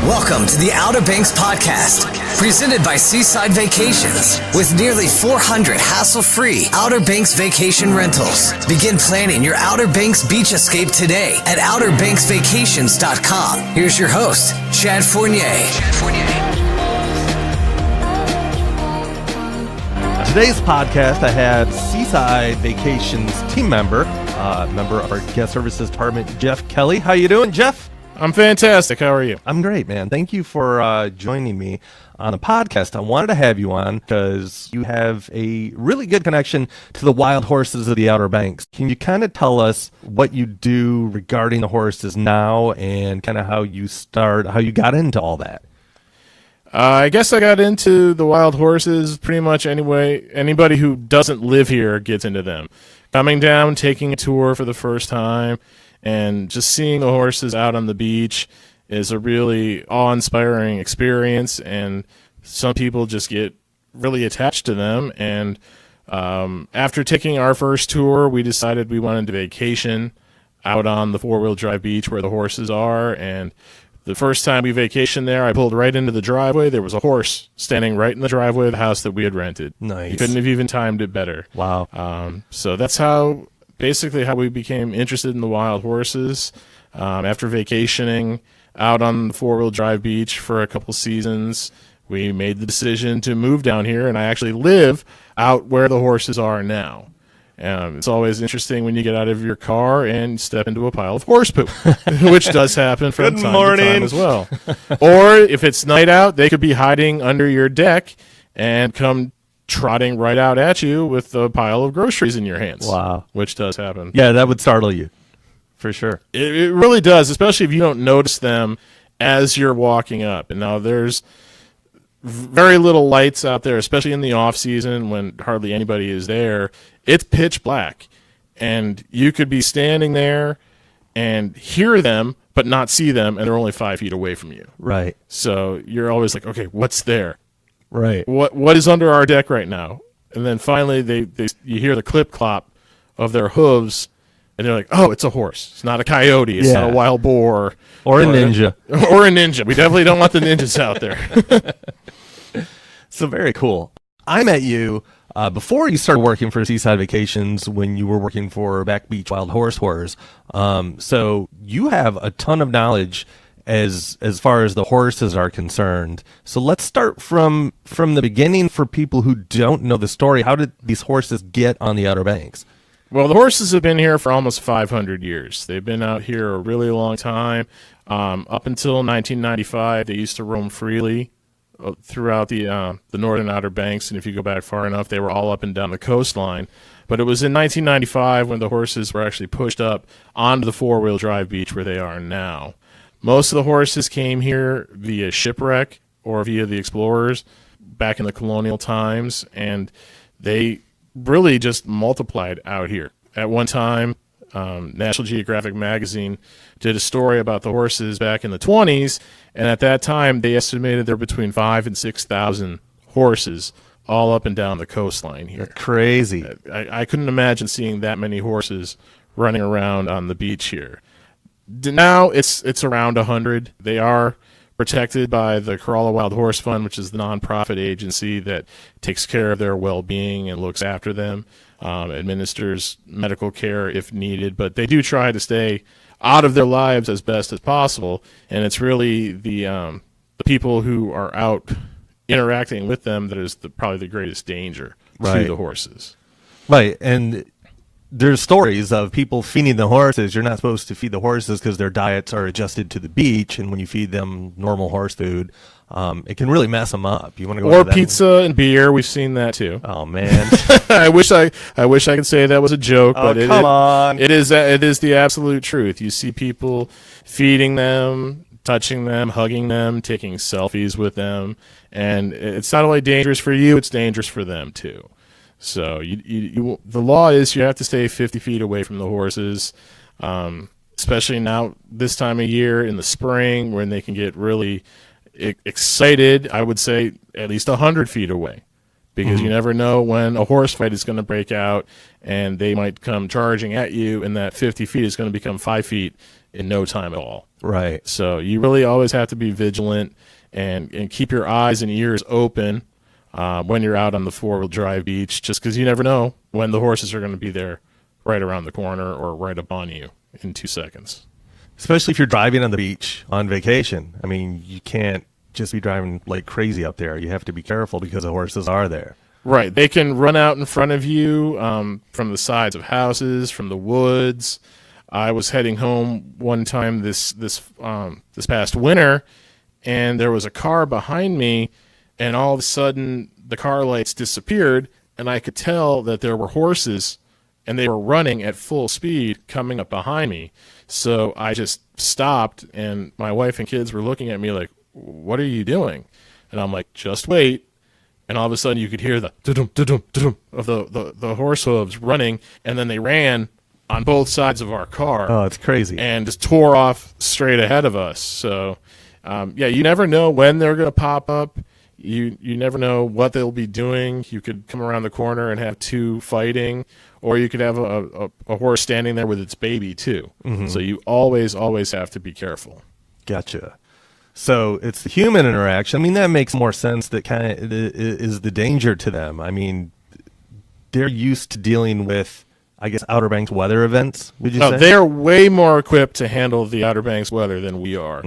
Welcome to the Outer Banks Podcast, presented by Seaside Vacations. With nearly 400 hassle-free Outer Banks vacation rentals. Begin planning your Outer Banks beach escape today at OuterBanksVacations.com. Here's your host, Chad Fournier. Today's podcast, I have Seaside Vacations team member of our guest services department, Jeff Kelly. How you doing, Jeff? I'm fantastic. How are you? I'm great, man. Thank you for joining me on the podcast. I wanted to have you on because you have a really good connection to the wild horses of the Outer Banks. Can you kind of tell us what you do regarding the horses now and kind of how you got into all that? I guess I got into the wild horses pretty much anyway. Anybody who doesn't live here gets into them. Coming down, taking a tour for the first time, and just seeing the horses out on the beach is a really awe-inspiring experience, and some people just get really attached to them. And after taking our first tour, we decided we wanted to vacation out on the four-wheel drive beach where the horses are. And the first time we vacationed there, I pulled right into the driveway. There was a horse standing right in the driveway of the house that we had rented. Nice. You couldn't have even timed it better. Wow. So that's basically how we became interested in the wild horses. After vacationing out on the four-wheel drive beach for a couple seasons, we made the decision to move down here, and I actually live out where the horses are now. It's always interesting when you get out of your car and step into a pile of horse poop, which does happen from time to time as well. Or if it's night out, they could be hiding under your deck and come trotting right out at you with a pile of groceries in your hands. Wow. Which does happen. Yeah, that would startle you, for sure. It really does, especially if you don't notice them as you're walking up. And now there's very little lights out there, especially in the off season when hardly anybody is there. It's pitch black, and you could be standing there and hear them but not see them, and they're only 5 feet away from you. Right. So you're always like, okay, what's there? Right. What is under our deck right now? And then finally you hear the clip clop of their hooves, and they're like, oh, it's a horse. It's not a coyote. It's not a wild boar. Or a ninja. Or a ninja. We definitely don't want the ninjas out there. So very cool. I met you before you started working for Seaside Vacations when you were working for Back Beach Wild Horse Tours. So you have a ton of knowledge as far as the horses are concerned. So let's start from the beginning for people who don't know the story. How did these horses get on the Outer Banks? Well, the horses have been here for almost 500 years. They've been out here a really long time. Up until 1995, they used to roam freely throughout the northern Outer Banks, and if you go back far enough, they were all up and down the coastline. But it was in 1995 when the horses were actually pushed up onto the four-wheel drive beach where they are now. Most of the horses came here via shipwreck or via the explorers back in the colonial times, and they really just multiplied out here. At one time, National Geographic magazine did a story about the horses back in the 20s, and at that time they estimated there were between 5,000 and 6,000 horses all up and down the coastline here. Crazy. I couldn't imagine seeing that many horses running around on the beach here. Now it's around 100. They are protected by the Corolla Wild Horse Fund, which is the nonprofit agency that takes care of their well-being and looks after them, administers medical care if needed, but they do try to stay out of their lives as best as possible, and it's really the people who are out interacting with them that is probably the greatest danger to the horses. Right, and there's stories of people feeding the horses. You're not supposed to feed the horses because their diets are adjusted to the beach, and when you feed them normal horse food, it can really mess them up. You want to go or pizza and beer. We've seen that too. Oh man, I wish I could say that was a joke, but come on, it is the absolute truth. You see people feeding them, touching them, hugging them, taking selfies with them, and it's not only dangerous for you; it's dangerous for them too. So the law is you have to stay 50 feet away from the horses, especially now this time of year in the spring when they can get really excited. I would say at least 100 feet away because you never know when a horse fight is going to break out, and they might come charging at you, and that 50 feet is going to become 5 feet in no time at all. Right. So you really always have to be vigilant and keep your eyes and ears open when you're out on the four-wheel drive beach, just because you never know when the horses are going to be there right around the corner or right up on you in 2 seconds. Especially if you're driving on the beach on vacation. I mean, you can't just be driving like crazy up there. You have to be careful because the horses are there. Right. They can run out in front of you from the sides of houses, from the woods. I was heading home one time this past winter, and there was a car behind me, and all of a sudden the car lights disappeared, and I could tell that there were horses, and they were running at full speed coming up behind me. So I just stopped, and my wife and kids were looking at me like, "What are you doing?" And I'm like, "Just wait." And all of a sudden you could hear the dum dum dum of the horse hooves running, and then they ran on both sides of our car. Oh, it's crazy. And just tore off straight ahead of us. So, you never know when they're going to pop up. You never know what they'll be doing. You could come around the corner and have two fighting, or you could have a horse standing there with its baby too. So you always have to be careful. Gotcha. So it's the human interaction. I mean, that makes more sense. That kind of is the danger to them. I mean, they're used to dealing with, I guess, Outer Banks weather events, would you say? They're way more equipped to handle the Outer Banks weather than we are.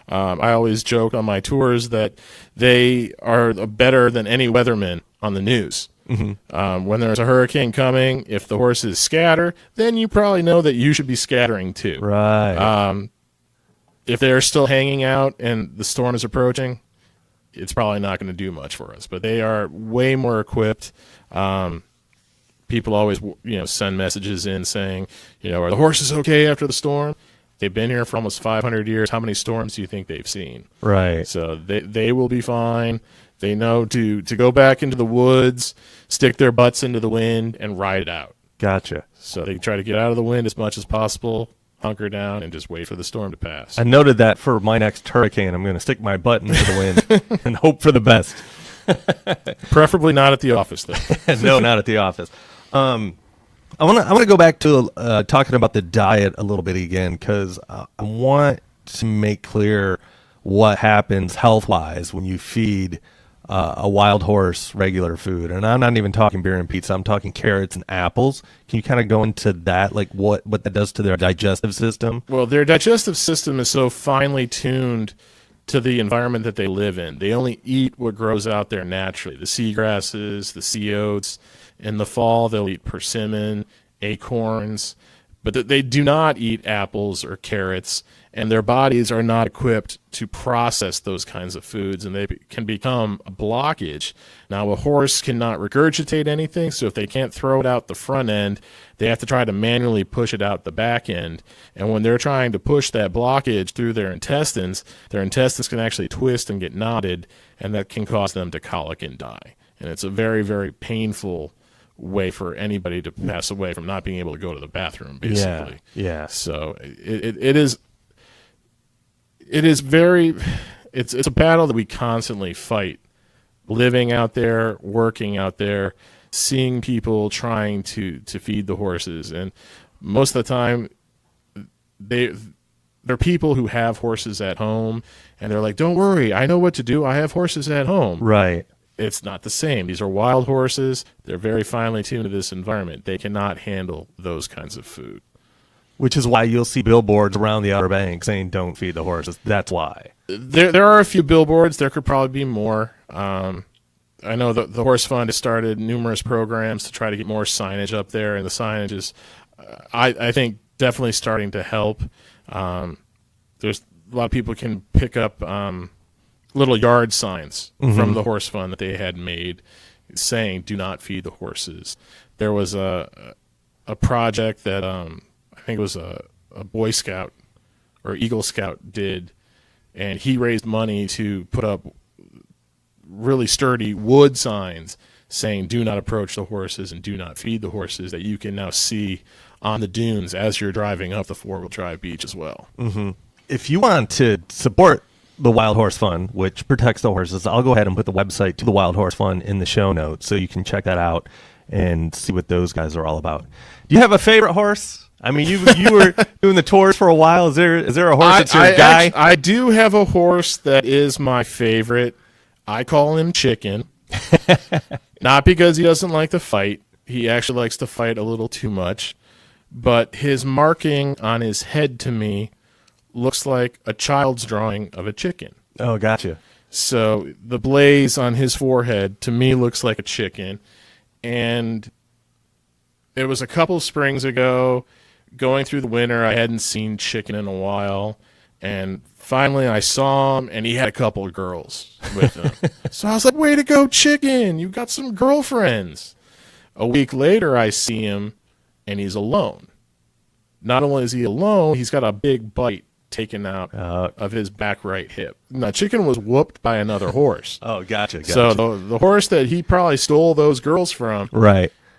I always joke on my tours that they are better than any weatherman on the news. When there's a hurricane coming, if the horses scatter, then you probably know that you should be scattering too. Right. If they're still hanging out and the storm is approaching, it's probably not going to do much for us. But they are way more equipped. People always, send messages in saying, are the horses okay after the storm? They've been here for almost 500 years. How many storms do you think they've seen? Right. So they will be fine. They know to go back into the woods, stick their butts into the wind, and ride it out. Gotcha. So they try to get out of the wind as much as possible, hunker down, and just wait for the storm to pass. I noted that for my next hurricane, I'm going to stick my butt into the wind and hope for the best. Preferably not at the office, though. No, not at the office. I want to go back to talking about the diet a little bit again, because I want to make clear what happens health-wise when you feed a wild horse regular food. And I'm not even talking beer and pizza. I'm talking carrots and apples. Can you kind of go into that, like what that does to their digestive system? Well, their digestive system is so finely tuned to the environment that they live in. They only eat what grows out there naturally, the seagrasses, the sea oats. In the fall, they'll eat persimmon, acorns, but they do not eat apples or carrots, and their bodies are not equipped to process those kinds of foods, and they can become a blockage. Now, a horse cannot regurgitate anything, so if they can't throw it out the front end, they have to try to manually push it out the back end. And when they're trying to push that blockage through their intestines can actually twist and get knotted, and that can cause them to colic and die. And it's a very, very painful way for anybody to pass away from not being able to go to the bathroom, basically. Yeah. So it is very, it's a battle that we constantly fight, living out there, working out there, seeing people trying to feed the horses. And most of the time they're people who have horses at home, and they're like, "Don't worry, I know what to do. I have horses at home." Right. It's not the same. These are wild horses. They're very finely tuned to this environment. They cannot handle those kinds of food. Which is why you'll see billboards around the Outer Banks saying "Don't feed the horses." That's why. There are a few billboards. There could probably be more. I know the Horse Fund has started numerous programs to try to get more signage up there, and the signage is, I think, definitely starting to help. There's a lot of people can pick up little yard signs from the Horse Fund that they had made saying "Do not feed the horses." There was a project that I think it was a Boy Scout or Eagle Scout did, and he raised money to put up really sturdy wood signs saying "Do not approach the horses" and "Do not feed the horses," that you can now see on the dunes as you're driving up the four-wheel drive beach as well. If you want to support the Wild Horse Fund, which protects the horses, I'll go ahead and put the website to the Wild Horse Fund in the show notes so you can check that out and see what those guys are all about. Do you have a favorite horse? I mean, you were doing the tours for a while. Is there a horse that's your guy? I do have a horse that is my favorite. I call him Chicken. Not because he doesn't like to fight. He actually likes to fight a little too much. But his marking on his head to me looks like a child's drawing of a chicken. Oh, gotcha. So the blaze on his forehead to me looks like a chicken. And it was a couple springs ago, going through the winter, I hadn't seen Chicken in a while. And finally I saw him, and he had a couple of girls with him. So I was like, way to go, Chicken. You got some girlfriends. A week later, I see him, and he's alone. Not only is he alone, he's got a big bite taken out of his back right hip. Now, Chicken was whooped by another horse. Oh, gotcha. So the horse that he probably stole those girls from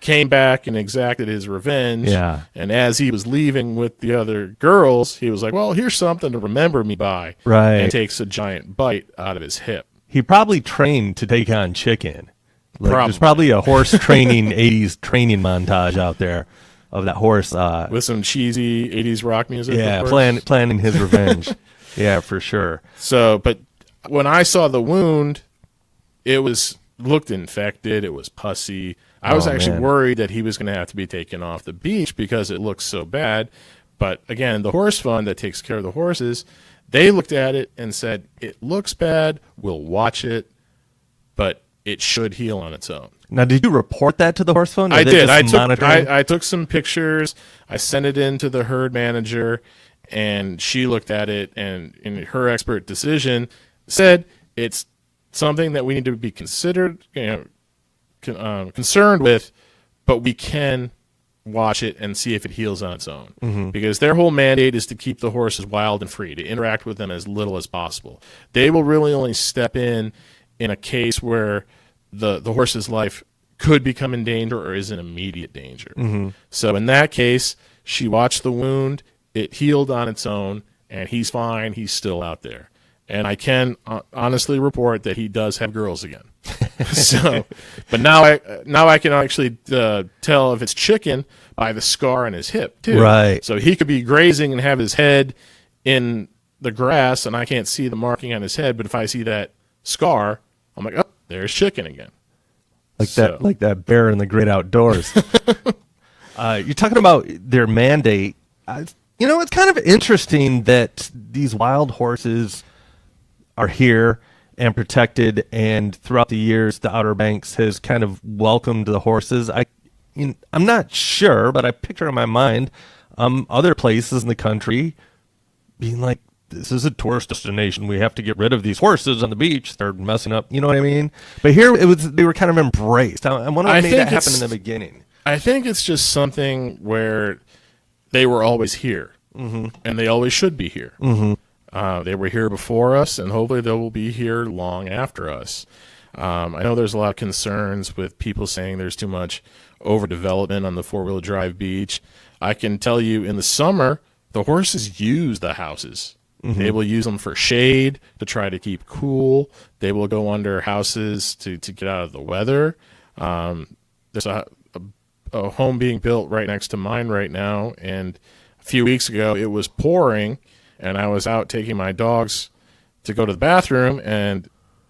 came back and exacted his revenge. Yeah. And as he was leaving with the other girls, he was like, well, here's something to remember me by. Right. And takes a giant bite out of his hip. He probably trained to take on Chicken. Probably. There's probably a horse training 80s training montage out there of that horse with some cheesy 80s rock music. Yeah, planning his revenge. Yeah, for sure. So, but when I saw the wound, it looked infected. It was pussy. I was actually worried that he was going to have to be taken off the beach because it looked so bad. But again, the horse fund that takes care of the horses, they looked at it and said, it looks bad. We'll watch it, but it should heal on its own. Now, did you report that to the horse fund? I did. I took some pictures. I sent it in to the herd manager, and she looked at it, and in her expert decision said it's something that we need to be concerned with, but we can watch it and see if it heals on its own. Mm-hmm. Because their whole mandate is to keep the horses wild and free, to interact with them as little as possible. They will really only step in a case where the horse's life could become in danger or is in immediate danger. Mm-hmm. So in that case, she watched the wound, it healed on its own, and he's fine. He's still out there. And I can honestly report that he does have girls again. So, but now I can actually tell if it's Chicken by the scar on his hip too. Right. So he could be grazing and have his head in the grass, and I can't see the marking on his head. But if I see that scar, I'm like, oh, there's Chicken again. Like that bear in the great outdoors. You're talking about their mandate. It's kind of interesting that these wild horses are here and protected, and throughout the years, the Outer Banks has kind of welcomed the horses. I'm not sure, but I picture in my mind other places in the country being like, this is a tourist destination. We have to get rid of these horses on the beach. They're messing up. You know what I mean? But here they were kind of embraced. I wonder what made that happen in the beginning. I think it's just something where they were always here, mm-hmm. and they always should be here. Mm-hmm. They were here before us, and hopefully they will be here long after us. I know there's a lot of concerns with people saying there's too much overdevelopment on the four-wheel drive beach. I can tell you in the summer, the horses use the houses. Mm-hmm. They will use them for shade to try to keep cool. They will go under houses to get out of the weather. There's a home being built right next to mine right now, and a few weeks ago it was pouring, and I was out taking my dogs to go to the bathroom, and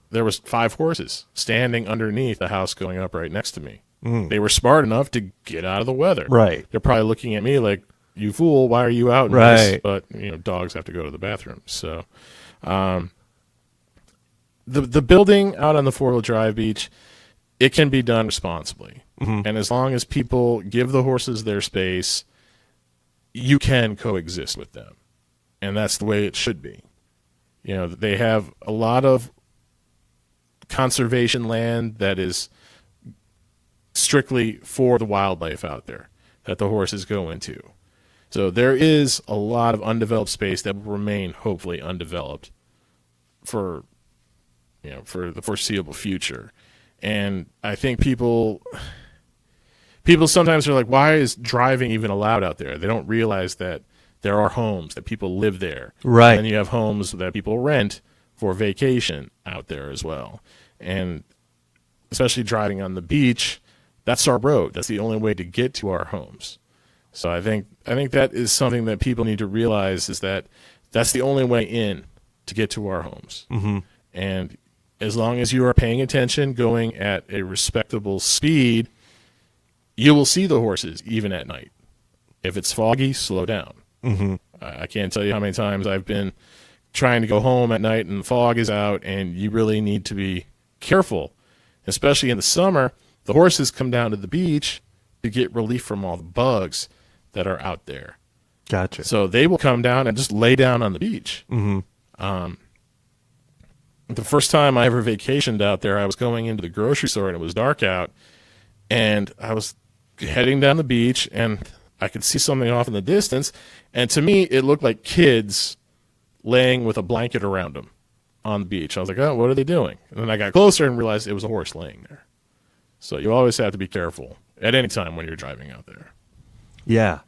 there was 5 horses standing underneath the house going up right next to me. Mm. They were smart enough to get out of the weather. Right. They're probably looking at me like, you fool, why are you out in this? But dogs have to go to the bathroom. So the building out on the four-wheel drive beach, it can be done responsibly. Mm-hmm. And as long as people give the horses their space, you can coexist with them. And that's the way it should be. They have a lot of conservation land that is strictly for the wildlife out there that the horses go into. So there is a lot of undeveloped space that will remain hopefully undeveloped for the foreseeable future. And I think people sometimes are like, why is driving even allowed out there? They don't realize that there are homes, that people live there. Right. And then you have homes that people rent for vacation out there as well. And especially driving on the beach, that's our road. That's the only way to get to our homes. So I think that is something that people need to realize, is that that's the only way in to get to our homes. Mm-hmm. And as long as you are paying attention, going at a respectable speed, you will see the horses even at night. If it's foggy, slow down. Mm-hmm. I can't tell you how many times I've been trying to go home at night and the fog is out, and you really need to be careful. Especially in the summer, the horses come down to the beach to get relief from all the bugs that are out there. Gotcha. So they will come down and just lay down on the beach. Mm-hmm. The first time I ever vacationed out there, I was going into the grocery store and it was dark out, and I was heading down the beach and I could see something off in the distance, and to me it looked like kids laying with a blanket around them on the beach. I was like, oh, what are they doing? And then I got closer and realized it was a horse laying there. So you always have to be careful at any time when you're driving out there. Yeah,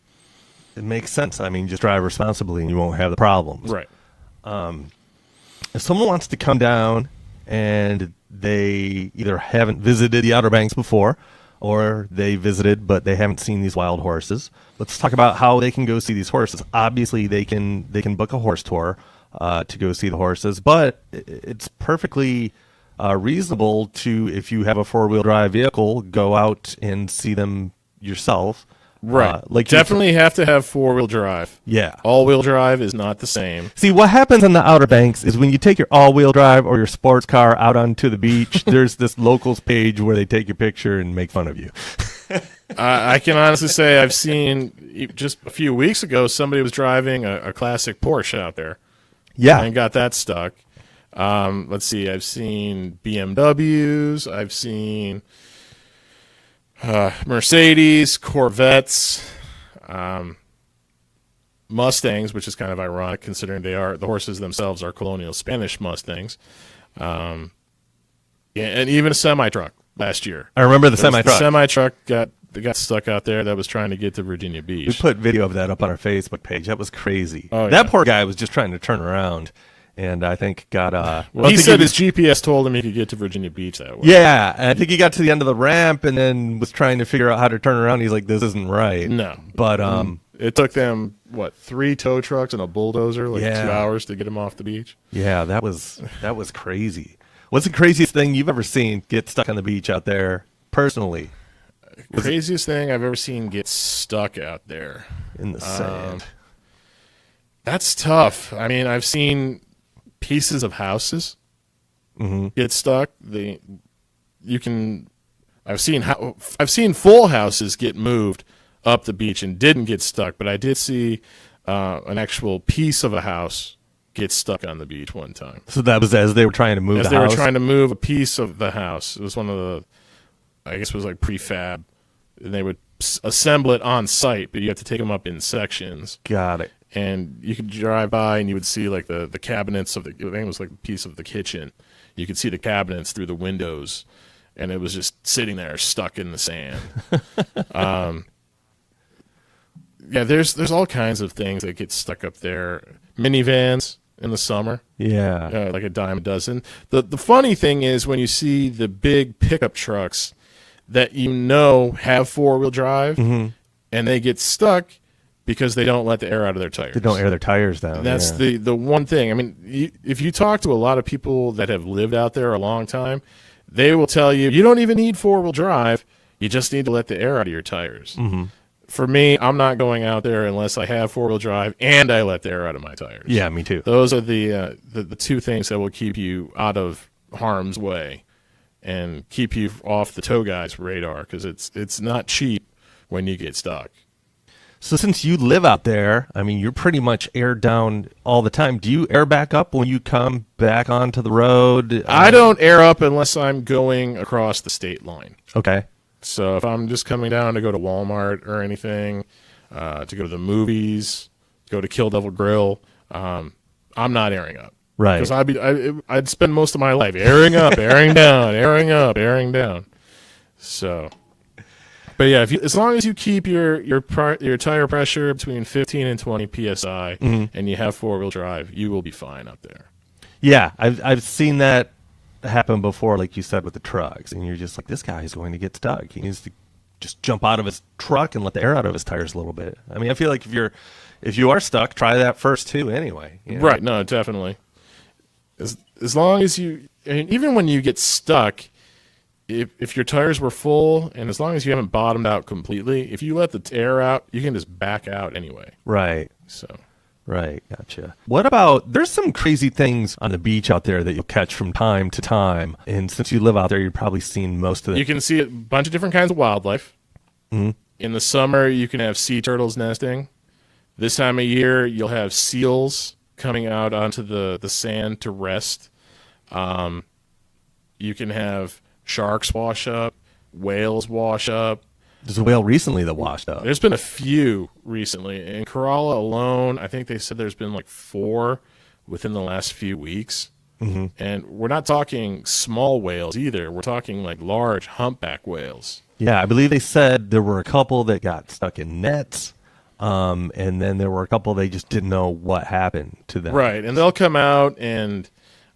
it makes sense. I mean, just drive responsibly and you won't have the problems. Right. If someone wants to come down and they either haven't visited the Outer Banks before, or they visited but they haven't seen these wild horses, let's talk about how they can go see these horses. Obviously, they can book a horse tour to go see the horses, but it's perfectly reasonable to, if you have a 4-wheel drive vehicle, go out and see them yourself. Right. Like definitely have to have 4-wheel drive. Yeah. All-wheel drive is not the same. See, what happens in the Outer Banks is when you take your all-wheel drive or your sports car out onto the beach, there's this locals page where they take your picture and make fun of you. I can honestly say I've seen, just a few weeks ago, somebody was driving a classic Porsche out there. Yeah. And got that stuck. Let's see. I've seen BMWs. I've seen Mercedes, Corvettes, Mustangs, which is kind of ironic considering the horses themselves are colonial Spanish Mustangs. Yeah, and even a semi-truck last year. I remember the semi-truck. The semi-truck got stuck out there that was trying to get to Virginia Beach. We put video of that up on our Facebook page. That was crazy. Oh, that yeah. poor guy was just trying to turn around, and I think got well, he said his GPS told him he could get to Virginia Beach that way. Yeah, I think he got to the end of the ramp and then was trying to figure out how to turn around. He's like, "This isn't right." No, but it took them 3 tow trucks and a bulldozer, 2 Yeah. hours to get him off the beach. Yeah, that was crazy. What's the craziest thing you've ever seen get stuck on the beach out there, personally? Craziest thing I've ever seen get stuck out there In the sand. That's tough. I mean, I've seen pieces of houses get stuck. I've seen full houses get moved up the beach and didn't get stuck, but I did see an actual piece of a house get stuck on the beach one time. So that was as they were trying to move the house? As they were trying to move a piece of the house. It was one of the, I guess it was like prefab, and they would assemble it on site, but you have to take them up in sections. Got it. And you could drive by and you would see like the cabinets of I think it was like a piece of the kitchen. You could see the cabinets through the windows, and it was just sitting there stuck in the sand. Yeah, there's all kinds of things that get stuck up there. Minivans in the summer. Yeah. Like a dime a dozen. The funny thing is when you see the big pickup trucks that have 4-wheel drive, and they get stuck because they don't let the air out of their tires. They don't air their tires down. And that's the one thing. I mean, if you talk to a lot of people that have lived out there a long time, they will tell you, you don't even need 4-wheel drive. You just need to let the air out of your tires. Mm-hmm. For me, I'm not going out there unless I have 4-wheel drive and I let the air out of my tires. Yeah, me too. Those are the 2 things that will keep you out of harm's way and keep you off the tow guy's radar, because it's not cheap when you get stuck. So since you live out there, I mean, you're pretty much aired down all the time. Do you air back up when you come back onto the road? I don't air up unless I'm going across the state line. Okay. So if I'm just coming down to go to Walmart or anything, to go to the movies, go to Kill Devil Grill, I'm not airing up. Right. Because I'd spend most of my life airing up, airing down, airing up, airing down. So, but yeah, as long as you keep your tire pressure between 15 and 20 psi, and you have 4-wheel drive, you will be fine up there. Yeah, I've seen that happen before, like you said, with the trucks, and you're just like, this guy is going to get stuck. He needs to just jump out of his truck and let the air out of his tires a little bit. I mean, I feel like if you are stuck, try that first too. Anyway, you know? Right? No, definitely. As long as you, I mean, even when you get stuck, if your tires were full, and as long as you haven't bottomed out completely, if you let the air out, you can just back out anyway. Right. So. Right, gotcha. What about, there's some crazy things on the beach out there that you'll catch from time to time, and since you live out there, you've probably seen most of it. You can see a bunch of different kinds of wildlife. Mm-hmm. In the summer, you can have sea turtles nesting. This time of year, you'll have seals coming out onto the sand to rest. You can have sharks wash up, whales wash up. There's a whale recently that washed up. There's been a few recently. In Kerala alone, I think they said there's been like 4 within the last few weeks. Mm-hmm. And we're not talking small whales either. We're talking like large humpback whales. Yeah, I believe they said there were a couple that got stuck in nets, and then there were a couple they just didn't know what happened to them. Right, and they'll come out and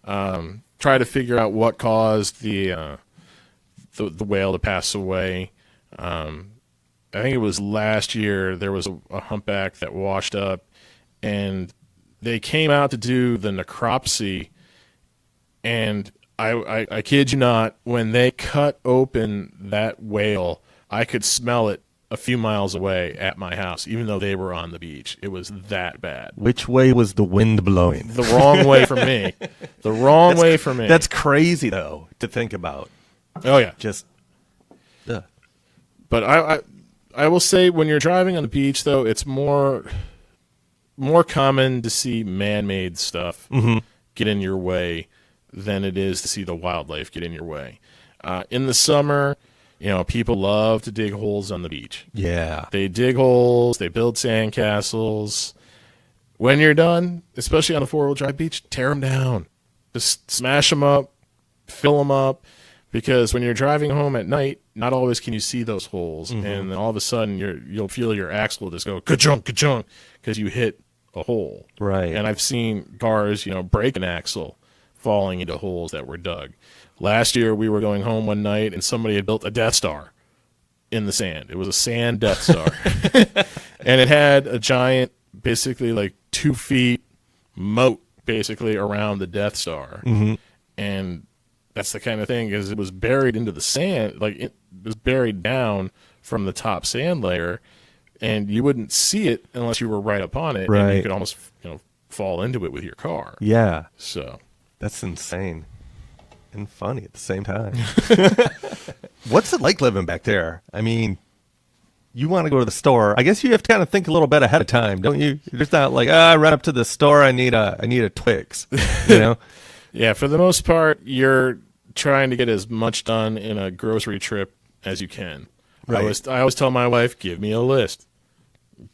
try to figure out what caused the whale to pass away. I think it was last year there was a humpback that washed up, and they came out to do the necropsy, and I kid you not, when they cut open that whale, I could smell it a few miles away at my house, even though they were on the beach. It was that bad. Which way was the wind blowing? The wrong way for me. The wrong way for me. That's crazy, though, to think about. Oh, yeah. Just, But I will say when you're driving on the beach, though, it's more common to see man-made stuff get in your way than it is to see the wildlife get in your way. In the summer, people love to dig holes on the beach. Yeah. They dig holes, they build sandcastles. When you're done, especially on a four-wheel drive beach, tear them down. Just smash them up, fill them up. Because when you're driving home at night, not always can you see those holes, and then all of a sudden you'll feel your axle just go ka-chunk, ka-chunk, because you hit a hole. Right. And I've seen cars, break an axle falling into holes that were dug. Last year we were going home one night, and somebody had built a Death Star in the sand. It was a sand Death Star, and it had a giant, basically like 2 feet moat, basically around the Death Star, and that's the kind of thing, is it was buried into the sand, like it was buried down from the top sand layer, and you wouldn't see it unless you were right up on it, and you could almost fall into it with your car. Yeah. So that's insane and funny at the same time. What's it like living back there? I mean, you want to go to the store. I guess you have to kind of think a little bit ahead of time, don't you? You're just not like, I run up to the store, I need a Twix, Yeah, for the most part, you're trying to get as much done in a grocery trip as you can. Right. I always tell my wife, give me a list.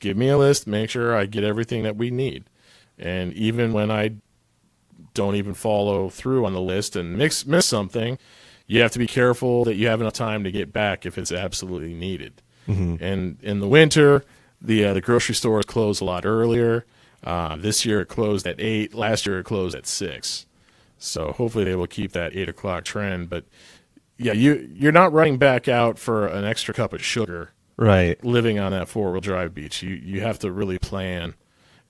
Give me a list, make sure I get everything that we need. And even when I don't even follow through on the list and miss something, you have to be careful that you have enough time to get back if it's absolutely needed. And in the winter, the grocery stores close a lot earlier. This year it closed at 8. Last year it closed at 6. So hopefully they will keep that 8 o'clock trend. But yeah, you're not running back out for an extra cup of sugar. Right. Living on that four-wheel drive beach, you have to really plan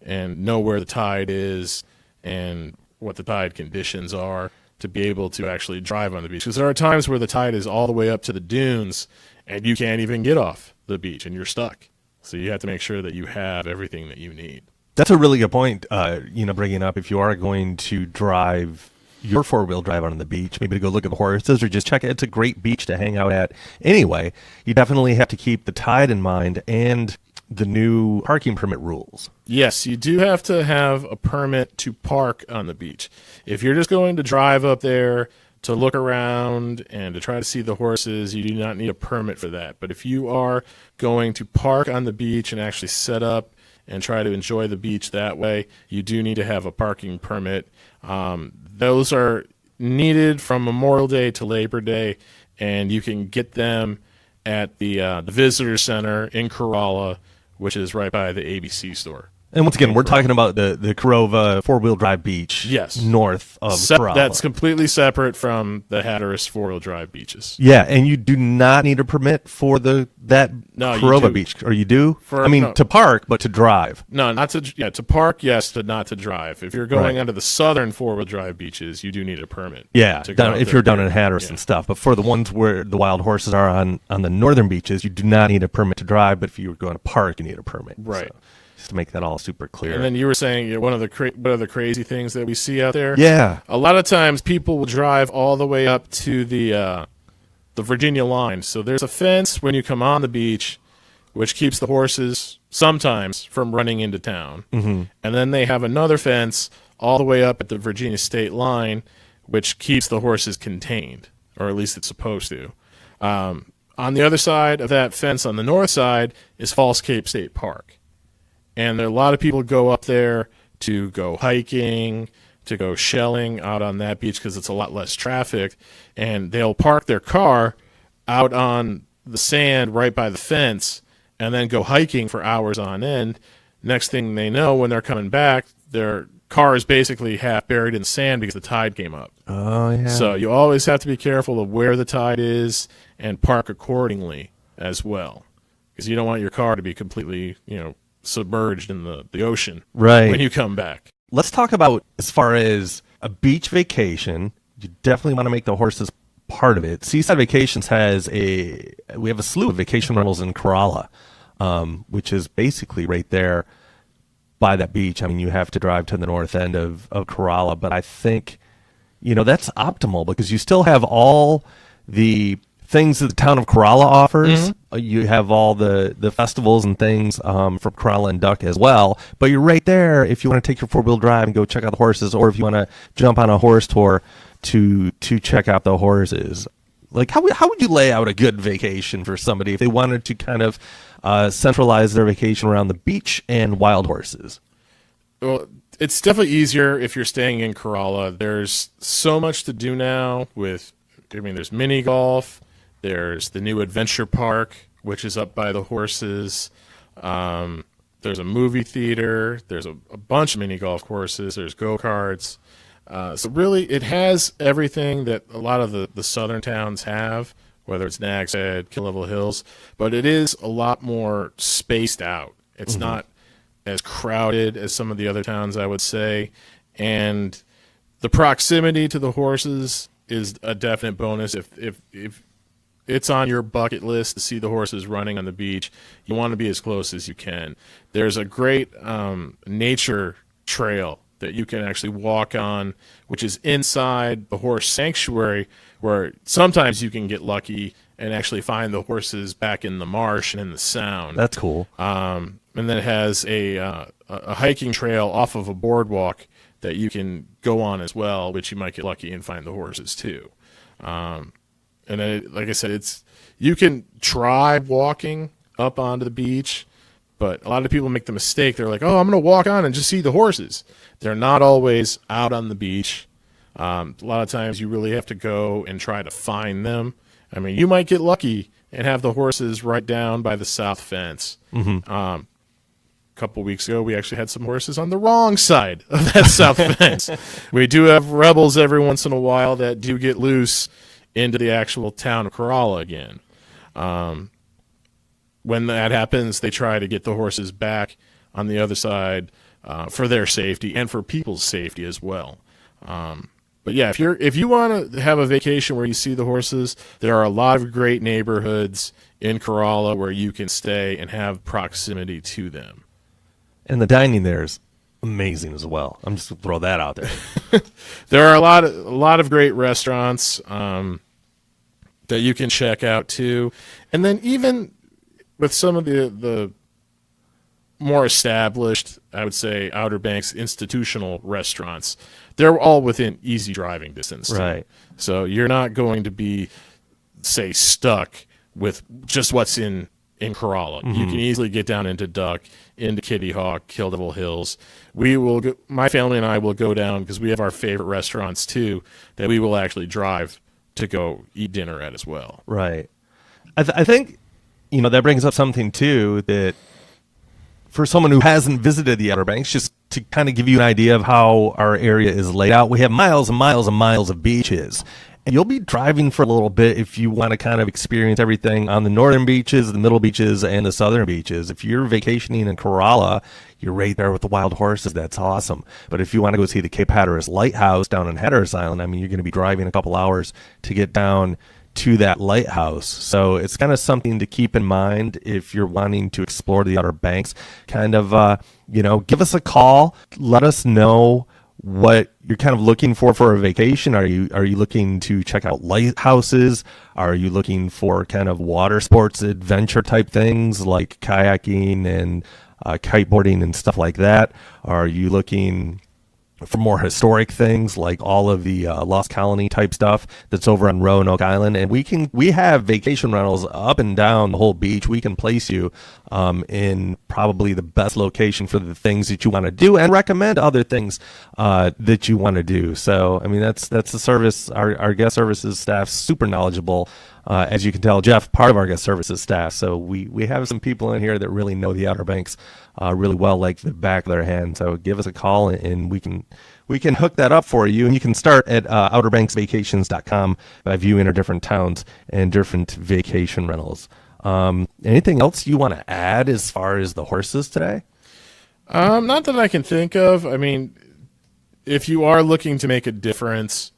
and know where the tide is and what the tide conditions are to be able to actually drive on the beach. Because there are times where the tide is all the way up to the dunes and you can't even get off the beach and you're stuck. So you have to make sure that you have everything that you need. That's a really good point, bringing up if you are going to drive your four-wheel drive on the beach, maybe to go look at the horses or just check it. It's a great beach to hang out at. Anyway, you definitely have to keep the tide in mind and the new parking permit rules. Yes, you do have to have a permit to park on the beach. If you're just going to drive up there to look around and to try to see the horses, you do not need a permit for that. But if you are going to park on the beach and actually set up and try to enjoy the beach that way, you do need to have a parking permit. Those are needed from Memorial Day to Labor Day, and you can get them at the Visitor Center in Kerala, which is right by the ABC store. And once again, we're talking about the Corova 4-wheel drive beach. Yes. North of Corova. That's completely separate from the Hatteras 4-wheel drive beaches. Yeah, and you do not need a permit for that Corova beach, or you do? To park, but to drive. No, not to to park, yes, but not to drive. If you're going onto the southern 4-wheel drive beaches, you do need a permit. Yeah, if you're down in Hatteras and stuff. But for the ones where the wild horses are on the northern beaches, you do not need a permit to drive. But if you were going to park, you need a permit. Right. So, just to make that all super clear. And then you were saying one of the crazy things that we see out there. Yeah. A lot of times people will drive all the way up to the Virginia line. So there's a fence when you come on the beach, which keeps the horses sometimes from running into town. Mm-hmm. And then they have another fence all the way up at the Virginia state line, which keeps the horses contained, or at least it's supposed to. On the other side of that fence, on the north side, is Falls Cape State Park. And a lot of people go up there to go hiking, to go shelling out on that beach because it's a lot less traffic. And they'll park their car out on the sand right by the fence and then go hiking for hours on end. Next thing they know, when they're coming back, their car is basically half buried in sand because the tide came up. Oh, yeah. So you always have to be careful of where the tide is and park accordingly as well, because you don't want your car to be completely, submerged in the ocean when you come back. Let's talk about, as far as a beach vacation, you definitely want to make the horses part of it. Seaside Vacations we have a slew of vacation rentals in Corolla, which is basically right there by that beach. I mean, you have to drive to the north end of Corolla, but I think, that's optimal because you still have all the things that the town of Corolla offers. Mm-hmm. You have all the festivals and things from Corolla and Duck as well. But you're right there if you want to take your 4-wheel drive and go check out the horses, or if you want to jump on a horse tour to check out the horses. Like, how would you lay out a good vacation for somebody if they wanted to kind of centralize their vacation around the beach and wild horses? Well, it's definitely easier if you're staying in Corolla. There's so much to do now there's mini golf. There's the new adventure park, which is up by the horses. There's a movie theater. There's a bunch of mini golf courses. There's go-karts. So really, it has everything that a lot of the southern towns have, whether it's Nags Head, Kill Level Hills. But it is a lot more spaced out. It's not as crowded as some of the other towns, I would say. And the proximity to the horses is a definite bonus. If it's on your bucket list to see the horses running on the beach, you want to be as close as you can. There's a great nature trail that you can actually walk on, which is inside the horse sanctuary, where sometimes you can get lucky and actually find the horses back in the marsh and in the sound. That's cool. And then it has a hiking trail off of a boardwalk that you can go on as well, which you might get lucky and find the horses too. And then, like I said, you can try walking up onto the beach, but a lot of people make the mistake. They're like, oh, I'm going to walk on and just see the horses. They're not always out on the beach. A lot of times you really have to go and try to find them. I mean, you might get lucky and have the horses right down by the south fence. A couple weeks ago, we actually had some horses on the wrong side of that south fence. We do have rebels every once in a while that do get loose into the actual town of Corolla again. When that happens, they try to get the horses back on the other side for their safety and for people's safety as well. But yeah, if you want to have a vacation where you see the horses, there are a lot of great neighborhoods in Corolla where you can stay and have proximity to them. And the dining there is amazing as well. I'm just going to throw that out there. There are a lot of great restaurants that you can check out too. And then even with some of the more established, I would say, Outer Banks institutional restaurants, they're all within easy driving distance. Right. So you're not going to be, say, stuck with just what's in Corolla. You can easily get down into Duck, into Kitty Hawk, Kill Devil Hills. My family and I will go down because we have our favorite restaurants too that we will actually drive to go eat dinner at as well. Right. I think, that brings up something too that for someone who hasn't visited the Outer Banks, just to kind of give you an idea of how our area is laid out, we have miles and miles and miles of beaches. And you'll be driving for a little bit if you want to kind of experience everything on the northern beaches, the middle beaches, and the southern beaches. If you're vacationing in Kerala, you're right there with the wild horses. That's awesome. But if you want to go see the Cape Hatteras Lighthouse down on Hatteras Island, I mean, you're going to be driving a couple hours to get down to that lighthouse. So it's kind of something to keep in mind if you're wanting to explore the Outer Banks. Kind of, give us a call. Let us know what you're kind of looking for a vacation. Are you looking to check out lighthouses? Are you looking for kind of water sports adventure type things like kayaking and kiteboarding and stuff like that? Are you looking for more historic things like all of the Lost Colony type stuff that's over on Roanoke Island? And we have vacation rentals up and down the whole beach. We can place you in probably the best location for the things that you want to do, and recommend other things that you want to do. So, I mean, that's the service. Our guest services staff, super knowledgeable. As you can tell, Jeff, part of our guest services staff. So we have some people in here that really know the Outer Banks really well, like the back of their hand. So give us a call and we can hook that up for you. And you can start at outerbanksvacations.com by viewing our different towns and different vacation rentals. Anything else you want to add as far as the horses today? Not that I can think of. I mean, if you are looking to make a difference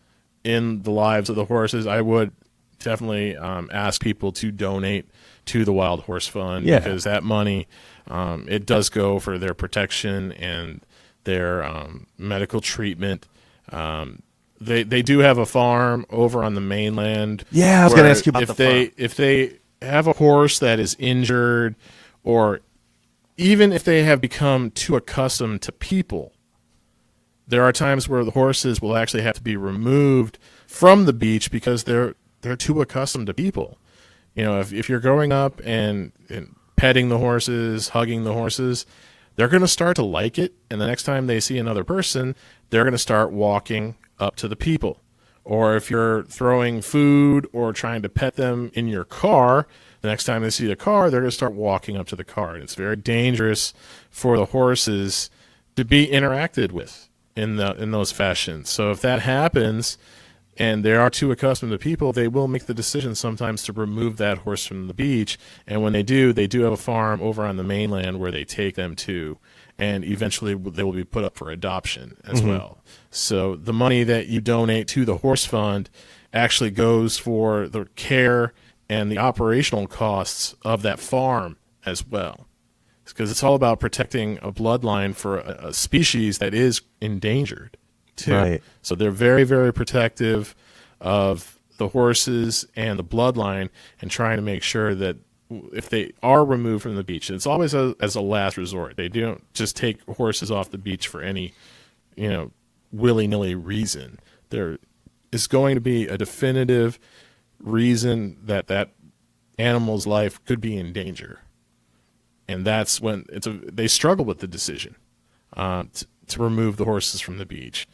in the lives of the horses, I would definitely ask people to donate to the Wild Horse Fund, because that money, it does go for their protection and their medical treatment. They do have a farm over on the mainland. Yeah, I was going to ask you about the farm. If they have a horse that is injured, or even if they have become too accustomed to people, there are times where the horses will actually have to be removed from the beach because they're too accustomed to people. You know, if you're growing up and petting the horses, hugging the horses, they're going to start to like it. And the next time they see another person, they're going to start walking up to the people. Or if you're throwing food or trying to pet them in your car, the next time they see the car, they're going to start walking up to the car. And it's very dangerous for the horses to be interacted with in those fashions. So if that happens, and they are too accustomed to people, they will make the decision sometimes to remove that horse from the beach. And when they do have a farm over on the mainland where they take them to, and eventually they will be put up for adoption as well. So the money that you donate to the Horse Fund actually goes for the care and the operational costs of that farm as well. Because it's all about protecting a bloodline for a species that is endangered too. Right. So they're very, very protective of the horses and the bloodline, and trying to make sure that if they are removed from the beach, it's always as a last resort. They don't just take horses off the beach for any, willy-nilly reason. There is going to be a definitive reason that animal's life could be in danger. And that's when they struggle with the decision to remove the horses from the beach.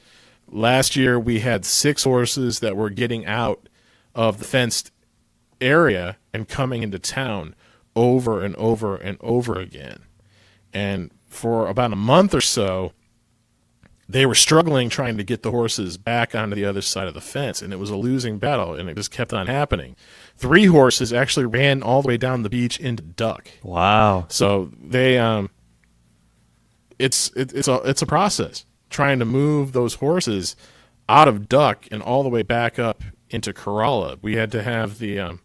Last year, we had 6 horses that were getting out of the fenced area and coming into town over and over and over again. And for about a month or so, they were struggling trying to get the horses back onto the other side of the fence, and it was a losing battle, and it just kept on happening. 3 horses actually ran all the way down the beach into duck. Wow. So they it's a process trying to move those horses out of duck and all the way back up into Kerala. We had to have the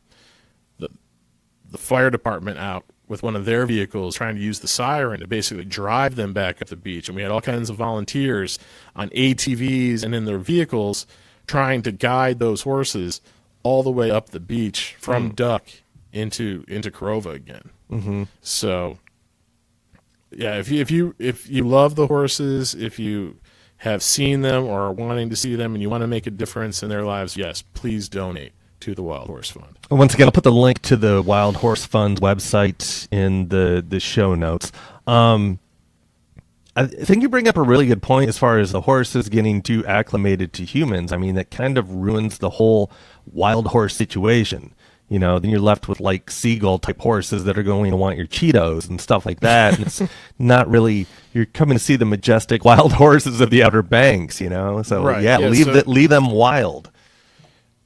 fire department out with one of their vehicles trying to use the siren to basically drive them back up the beach. And we had all kinds of volunteers on ATVs and in their vehicles trying to guide those horses all the way up the beach from duck into Korova again. So yeah, if you love the horses, if you have seen them or are wanting to see them and you want to make a difference in their lives, yes, please donate to the Wild Horse Fund. Once again, I'll put the link to the Wild Horse Fund's website in the show notes. I think you bring up a really good point as far as the horses getting too acclimated to humans. I mean, that kind of ruins the whole wild horse situation. then you're left with like seagull type horses that are going to want your Cheetos and stuff like that. And it's not really, you're coming to see the majestic wild horses of the Outer Banks, So Right. leave them wild.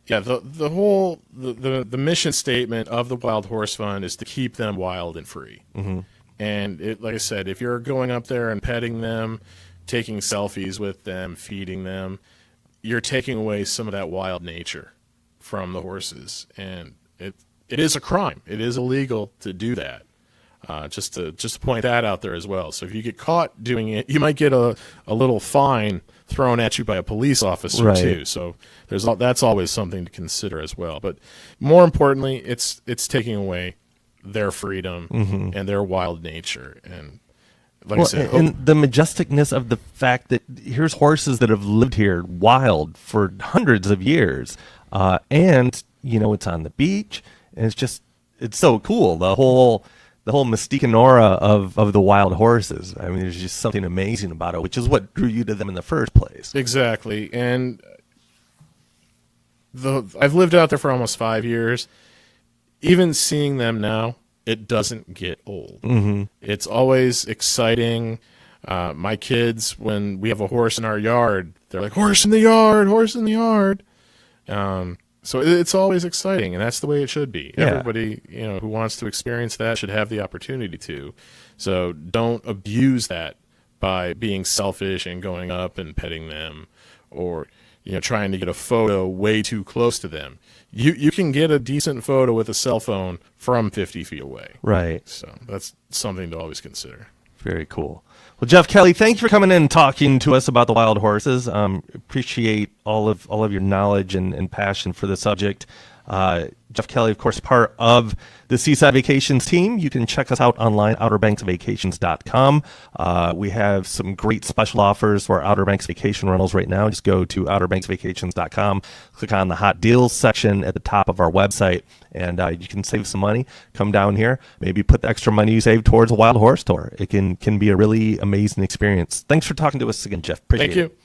Yeah, the whole the mission statement of the Wild Horse Fund is to keep them wild and free. Mm-hmm. And like I said, if you're going up there and petting them, taking selfies with them, feeding them, you're taking away some of that wild nature from the horses, and it is a crime. It is illegal to do that. Just to point that out there as well. So if you get caught doing it, you might get a little fine thrown at you by a police officer too. So that's always something to consider as well. But more importantly, it's taking away their freedom and their wild nature. And like I said, and the majesticness of the fact that here's horses that have lived here wild for hundreds of years, and it's on the beach, and it's so cool. The whole mystique and aura of the wild horses. I mean, there's just something amazing about it, which is what drew you to them in the first place. Exactly. And I've lived out there for almost 5 years. Even seeing them now, it doesn't get old. Mm-hmm. It's always exciting. My kids, when we have a horse in our yard, they're like, horse in the yard, horse in the yard. So it's always exciting, and that's the way it should be. Yeah. Everybody, who wants to experience that should have the opportunity to. So don't abuse that by being selfish and going up and petting them, or trying to get a photo way too close to them. You can get a decent photo with a cell phone from 50 feet away. Right. So that's something to always consider. Very cool. Well, Jeff Kelly, thank you for coming in and talking to us about the wild horses. Appreciate all of your knowledge and passion for the subject. Jeff Kelly, of course, part of the Seaside Vacations team. You can check us out online, outerbanksvacations.com. We have some great special offers for Outer Banks vacation rentals right now. Just go to outerbanksvacations.com, click on the hot deals section at the top of our website, and you can save some money. Come down here, maybe put the extra money you save towards a wild horse tour. It can be a really amazing experience. Thanks for talking to us again, Jeff. Appreciate it. Thank you.